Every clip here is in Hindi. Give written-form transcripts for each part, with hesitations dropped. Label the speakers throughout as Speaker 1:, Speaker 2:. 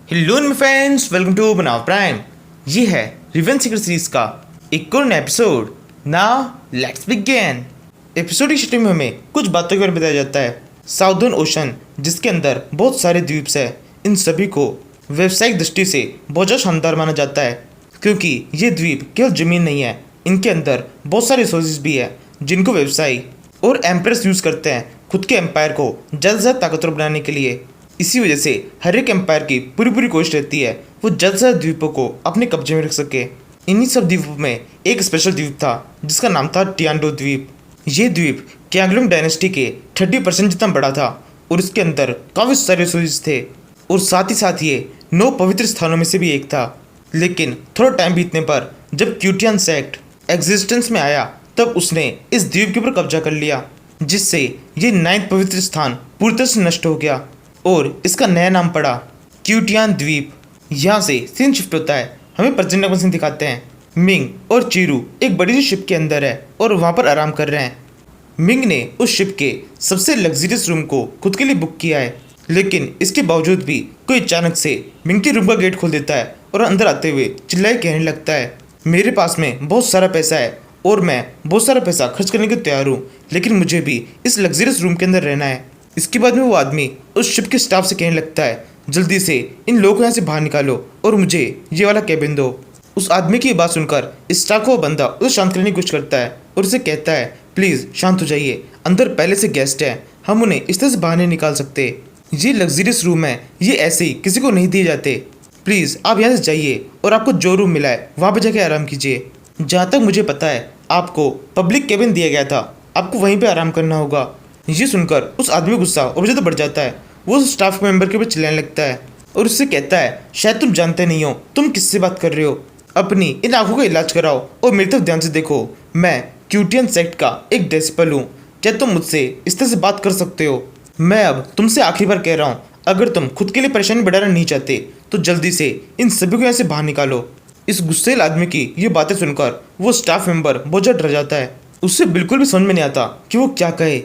Speaker 1: Hello my friends, welcome to बनाव प्राइम। ये है रिवेंज सीक्रेट सीरीज का एक और नया episode. Now let's begin. Episode की शुरुआत में हमें कुछ बातों के बारे में बताया जाता है। साउदर्न ओशन, जिसके अंदर बहुत सारे द्वीप्स है, इन सभी को व्यावसायिक दृष्टि से बहुत ज़्यादा शानदार माना जाता है, क्योंकि ये द्वीप केवल ज़मीन नहीं है, इनके अंदर बहुत सारे रिसोर्सेज भी है जिनको व्यवसायी और एम्पायर्स यूज़ करते हैं खुद के एम्पायर को जल्द से जल्द ताकतवर बनाने के लिए। इसी वजह से हर एक एम्पायर की पूरी पूरी कोशिश रहती है वो जल्द से जल्द द्वीपों को अपने कब्जे में रख सके। इन्हीं सब द्वीपों में एक स्पेशल द्वीप था जिसका नाम था टियान्डो द्वीप। ये द्वीप क्यांगलुंग डायनेस्टी के 30% जितना बड़ा था और इसके अंदर काफ़ी सारे रिसोर्सेज थे और साथ ही ये 9 पवित्र स्थानों में से भी एक था। लेकिन थोड़ा टाइम बीतने पर जब क्यूटियन सेक्ट एग्जिस्टेंस में आया तब उसने इस द्वीप के ऊपर कब्जा कर लिया, जिससे ये 9 पवित्र स्थान पूरी तरह से नष्ट हो गया और इसका नया नाम पड़ा क्यूटियान द्वीप। यहाँ से सीन शिफ्ट होता है, हमें प्रेजेंट का सीन दिखाते हैं। मिंग और चीरू एक बड़ी सी शिप के अंदर है और वहाँ पर आराम कर रहे हैं। मिंग ने उस शिप के सबसे लग्जरियस रूम को खुद के लिए बुक किया है, लेकिन इसके बावजूद भी कोई अचानक से मिंग के रूम का गेट खोल देता है और अंदर आते हुए चिल्लाए कहने लगता है, मेरे पास में बहुत सारा पैसा है और मैं बहुत सारा पैसा खर्च करने को तैयार हूँ, लेकिन मुझे भी इस लग्जरियस रूम के अंदर रहना है। इसके बाद में वो आदमी उस शिप के स्टाफ से कहने लगता है, जल्दी से इन लोगों को यहाँ से बाहर निकालो और मुझे ये वाला कैबिन दो। उस आदमी की बात सुनकर स्टाफ को बंदा उसे शांत करने की कोशिश करता है और उसे कहता है, प्लीज़ शांत हो जाइए, अंदर पहले से गेस्ट है, हम उन्हें इस तरह से बाहर नहीं निकाल सकते। ये लग्जरियस रूम है, ये ऐसे ही किसी को नहीं दिए जाते। प्लीज़ आप यहाँ से जाइए और आपको जो रूम मिला है वहाँ पर जाके आराम कीजिए। जहाँ तक मुझे पता है आपको पब्लिक कैबिन दिया गया था, आपको वहीं पर आराम करना होगा। ये सुनकर उस आदमी गुस्सा और ज़्यादा बढ़ जाता है। वो उस स्टाफ मेंबर के ऊपर चिल्लाने लगता है और उससे कहता है, शायद तुम जानते नहीं हो तुम किससे बात कर रहे हो, अपनी इन आंखों का इलाज कराओ और मेरी तरफ ध्यान से देखो। मैं क्यूटियन सेक्ट का एक डिसिपल हूँ, क्या तुम मुझसे इस तरह से बात कर सकते हो? मैं अब तुमसे आखिरी बार कह रहा हूँ, अगर तुम खुद के लिए परेशानी बढ़ाना नहीं चाहते तो जल्दी से इन सभी को यहाँ से बाहर निकालो। इस गुस्सेल आदमी की ये बातें सुनकर वो स्टाफ मेंबर बहुत ज़्यादा डर जाता है। उससे बिल्कुल भी समझ में नहीं आता कि वो क्या कहे।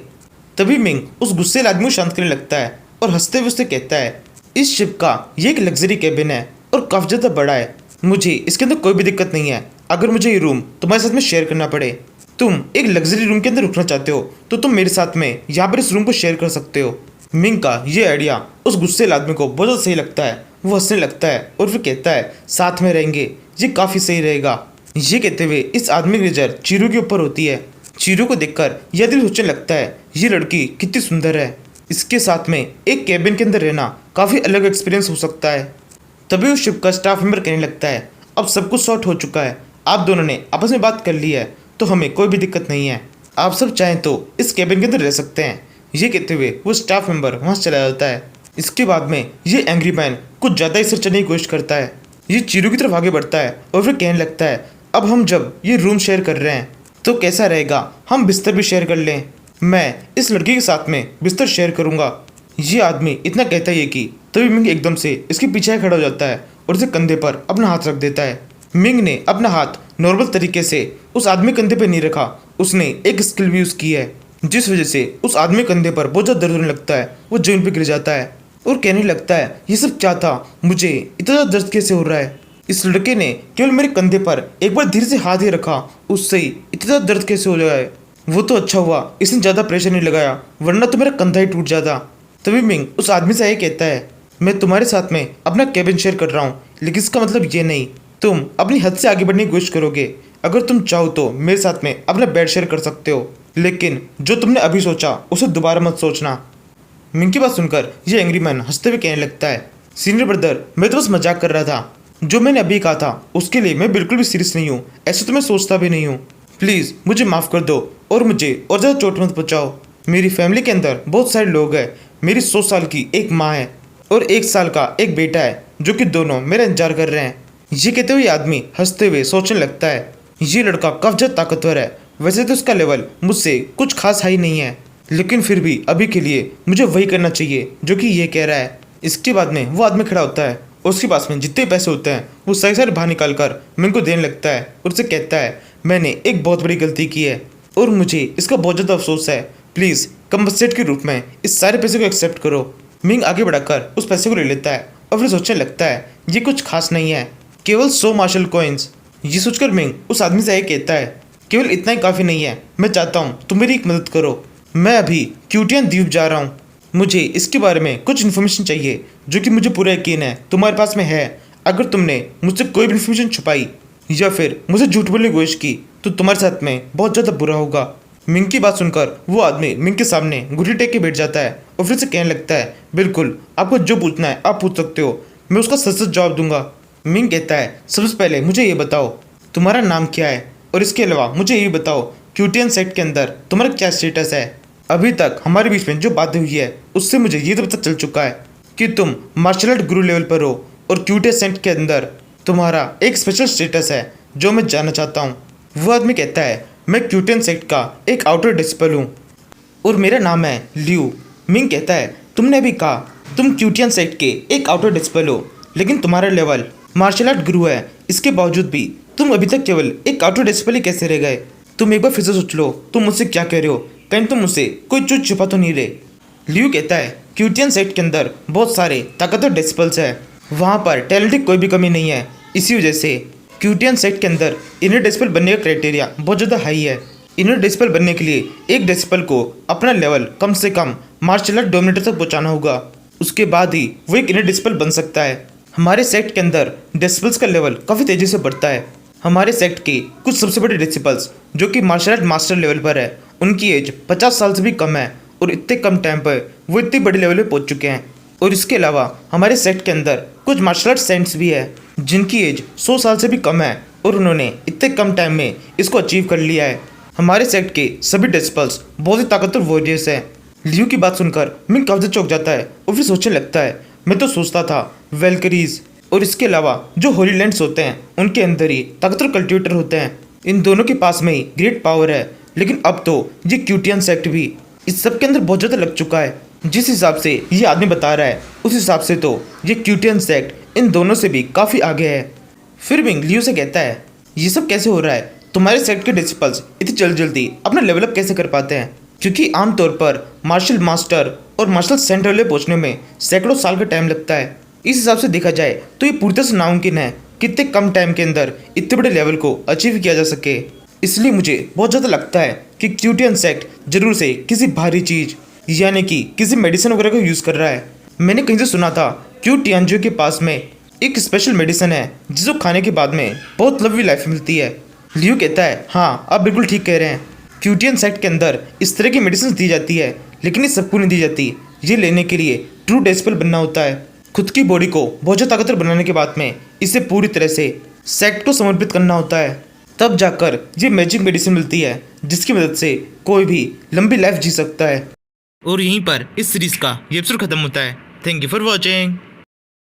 Speaker 1: तभी मिंग उस गुस्सेल आदमी को शांत करने लगता है और हंसते हुए उससे कहता है, इस शिप का ये एक लग्जरी कैबिन है और काफ़ी ज़्यादा बड़ा है, मुझे इसके अंदर कोई भी दिक्कत नहीं है। अगर मुझे ये रूम तुम्हारे साथ में शेयर करना पड़े, तुम एक लग्जरी रूम के अंदर रुकना चाहते हो तो तुम मेरे साथ में यहाँ पर इस रूम को शेयर कर सकते हो। मिंग का ये आइडिया उस गुस्सेल आदमी को बहुत ज़्यादा सही लगता है। वो हंसने लगता है और फिर कहता है, साथ में रहेंगे, ये काफ़ी सही रहेगा। ये कहते हुए इस आदमी की नज़र चीरू के ऊपर होती है। चीरू को देखकर यह दिल सोचने लगता है, ये लड़की कितनी सुंदर है, इसके साथ में एक कैबिन के अंदर रहना काफ़ी अलग एक्सपीरियंस हो सकता है। तभी उस शिप का स्टाफ मेंबर कहने लगता है, अब सब कुछ सॉर्ट हो चुका है, आप दोनों ने आपस में बात कर ली है तो हमें कोई भी दिक्कत नहीं है, आप सब चाहें तो इस कैबिन के अंदर रह सकते हैं। ये कहते हुए वो स्टाफ मेंबर वहाँ से चला जाता है। इसके बाद में ये एंग्री मैन कुछ ज़्यादा ही सर चढ़ने की कोशिश करता है। ये चीरू की तरफ आगे बढ़ता है और फिर कहने लगता है, अब हम जब ये रूम शेयर कर रहे हैं तो कैसा रहेगा हम बिस्तर भी शेयर कर लें, मैं इस लड़की के साथ में बिस्तर शेयर करूंगा। ये आदमी इतना कहता ही है कि तभी मिंग एकदम से इसके पीछे खड़ा हो जाता है और उसे कंधे पर अपना हाथ रख देता है। मिंग ने अपना हाथ नॉर्मल तरीके से उस आदमी कंधे पर नहीं रखा, उसने एक स्किल भी यूज़ की है, जिस वजह से उस आदमी कंधे पर बहुत ज़्यादा दर्द होने लगता है। वो जमीन पर गिर जाता है और कहने लगता है, ये सब क्या था, मुझे इतना ज़्यादा दर्द कैसे हो रहा है? इस लड़के ने केवल मेरे कंधे पर एक बार धीरे से हाथ ही रखा, उससे ही इतना ज़्यादा दर्द कैसे हो गया है? वो तो अच्छा हुआ इसने ज़्यादा प्रेशर नहीं लगाया, वरना तो मेरा कंधा ही टूट जाता। तभी मिंग उस आदमी से ये कहता है, मैं तुम्हारे साथ में अपना कैबिन शेयर कर रहा हूँ, लेकिन इसका मतलब ये नहीं तुम अपनी हद से आगे बढ़ने की कोशिश करोगे। अगर तुम चाहो तो मेरे साथ में अपना बेड शेयर कर सकते हो, लेकिन जो तुमने अभी सोचा उसे दोबारा मत सोचना। मिंग की बात सुनकर ये एंग्री मैन हंसते हुए कहने लगता है, सीनियर ब्रदर, मैं तो बस मजाक कर रहा था, जो मैंने अभी कहा था उसके लिए मैं बिल्कुल भी सीरियस नहीं हूँ, ऐसे तो मैं सोचता भी नहीं हूँ। प्लीज़ मुझे माफ़ कर दो और मुझे और ज़्यादा चोट मत पहुँचाओ। मेरी फैमिली के अंदर बहुत सारे लोग हैं, मेरी 100 साल की एक माँ है और 1 साल का एक बेटा है, जो कि दोनों मेरा इंतजार कर रहे हैं। ये कहते हुए आदमी हंसते हुए सोचने लगता है, ये लड़का काफ़ी ज़्यादा ताकतवर है, वैसे तो इसका लेवल मुझसे कुछ खास हाई नहीं है, लेकिन फिर भी अभी के लिए मुझे वही करना चाहिए जो कि ये कह रहा है। इसके बाद में वो आदमी खड़ा होता है और उसके पास में जितने पैसे होते हैं वो सारे सारे बाहर निकाल कर मिंग को देने लगता है और उससे कहता है, मैंने एक बहुत बड़ी गलती की है और मुझे इसका बहुत ज़्यादा अफसोस है, प्लीज़ कंपनसेट के रूप में इस सारे पैसे को एक्सेप्ट करो। मिंग आगे बढ़ाकर उस पैसे को ले लेता है और फिर सोचने लगता है ये कुछ खास नहीं है, केवल 100 मार्शल कॉइन्स। ये सोचकर मिंग उस आदमी से कहता है केवल इतना ही काफ़ी नहीं है, मैं चाहता हूँ तुम मेरी एक मदद करो। मैं अभी क्यूटियन द्वीप जा रहा हूँ, मुझे इसके बारे में कुछ इन्फॉर्मेशन चाहिए जो कि मुझे पूरा यकीन है तुम्हारे पास में है। अगर तुमने मुझसे कोई भी इन्फॉर्मेशन छुपाई या फिर मुझे झूठ बोलने की कोशिश की तो तुम्हारे साथ में बहुत ज़्यादा बुरा होगा। मिंग की बात सुनकर वो आदमी मिंग के सामने घुटने टेक के बैठ जाता है और फिर से कहने लगता है बिल्कुल, आपको जो पूछना है आप पूछ सकते हो, मैं उसका सच सच जवाब दूंगा। मिंग कहता है सबसे पहले मुझे ये बताओ तुम्हारा नाम क्या है, और इसके अलावा मुझे ये बताओ क्यूटियन सेक्ट के अंदर तुम्हारा क्या स्टेटस है। अभी तक हमारे बीच में जो बातें हुई है उससे मुझे ये तो पता चल चुका है कि तुम मार्शल आर्ट गुरु लेवल पर हो और क्यूटियन सेक्ट के अंदर तुम्हारा एक स्पेशल स्टेटस है जो मैं जानना चाहता हूँ। वो आदमी कहता है मैं क्यूटियन सेक्ट का एक आउटर डिस्पल हूँ और मेरा नाम है लियू। मिंग कहता है तुमने अभी कहा तुम क्यूटियन सेक्ट के एक आउटर डिस्पल हो, लेकिन तुम्हारा लेवल मार्शल आर्ट गुरु है, इसके बावजूद भी तुम अभी तक केवल एक आउटर डिस्पल ही कैसे रह गए। तुम एक बार फिर से सोच लो तुम मुझसे क्या कह रहे हो, कहीं तुम मुझसे कोई चीज छुपा तो नहीं रहे। लियू कहता है क्यूटियन सेक्ट के अंदर बहुत सारे ताकतवर डिस्पल्स है, वहाँ पर टैलेंट की कोई भी कमी नहीं है। इसी वजह से क्यूटियन सेक्ट के अंदर इनर डिस्पल बनने का क्राइटेरिया बहुत ज़्यादा हाई है। इनर डिस्पल बनने के लिए एक डिस्पल को अपना लेवल कम से कम मार्शल आर्ट डोमिनेटर तक पहुंचाना होगा, उसके बाद ही वो एक इनर डिस्पल बन सकता है। हमारे सेक्ट के अंदर डिस्पल्स का लेवल काफ़ी तेज़ी से बढ़ता है। हमारे सेक्ट के कुछ सबसे बड़े डिस्पल्स जो कि मार्शल आर्ट मास्टर लेवल पर है, उनकी एज 50 साल से भी कम है और इतने कम टाइम पर वो इतने बड़े लेवल पर पहुँच चुके हैं। और इसके अलावा हमारे सेक्ट के अंदर कुछ मार्शल आर्ट सेंट्स भी है जिनकी एज 100 साल से भी कम है और उन्होंने इतने कम टाइम में इसको अचीव कर लिया है। हमारे सेक्ट के सभी डिस्पल्स बहुत ही ताकतवर वॉरियर्स हैं। लियू की बात सुनकर मिंग काफी चौंक जाता है और फिर सोचने लगता है मैं तो सोचता था वेलकरीज और इसके अलावा जो होली लैंड्स होते हैं उनके अंदर ही ताकतवर कल्टिवेटर होते हैं, इन दोनों के पास में ही ग्रेट पावर है, लेकिन अब तो ये क्यूटियन सेक्ट भी इस सब के अंदर बहुत ज़्यादा लग चुका है। जिस हिसाब से ये आदमी बता रहा है उस हिसाब से तो ये क्यूटियन सेक्ट इन दोनों से भी काफ़ी आगे है। फिर मिंग लियू से कहता है ये सब कैसे हो रहा है, तुम्हारे सेक्ट के डिस्पल्स इतनी जल्दी अपना लेवल अप कैसे कर पाते हैं, क्योंकि आमतौर पर मार्शल मास्टर और मार्शल सेंटर लेवल पहुँचने में सैकड़ों साल का टाइम लगता है। इस हिसाब से देखा जाए तो ये पूरी तरह से नामुमकिन है कि इतने कम टाइम के अंदर इतने बड़े लेवल को अचीव किया जा सके। इसलिए मुझे बहुत ज़्यादा लगता है कि क्यूटियन सेक्ट जरूर से किसी भारी चीज़ यानी कि किसी मेडिसिन वगैरह को यूज़ कर रहा है। मैंने कहीं से सुना था क्यूटियनजो के पास में एक स्पेशल मेडिसिन है जिसको खाने के बाद में बहुत लंबी लाइफ मिलती है। लियू कहता है हाँ आप बिल्कुल ठीक कह रहे हैं, क्यूटियन सेक्ट के अंदर इस तरह की मेडिसिन दी जाती है, लेकिन ये सबको नहीं दी जाती। ये लेने के लिए ट्रू डिस्पल बनना होता है, खुद की बॉडी को बहुत ज़्यादा ताकतवर बनाने के बाद में इसे पूरी तरह से सेक्ट को समर्पित करना होता है, तब जाकर ये मैजिक मेडिसिन मिलती है जिसकी मदद से कोई भी लंबी लाइफ जी सकता है। और यहीं पर इस सीरीज का ये एपिसोड खत्म होता है। Thank you for watching.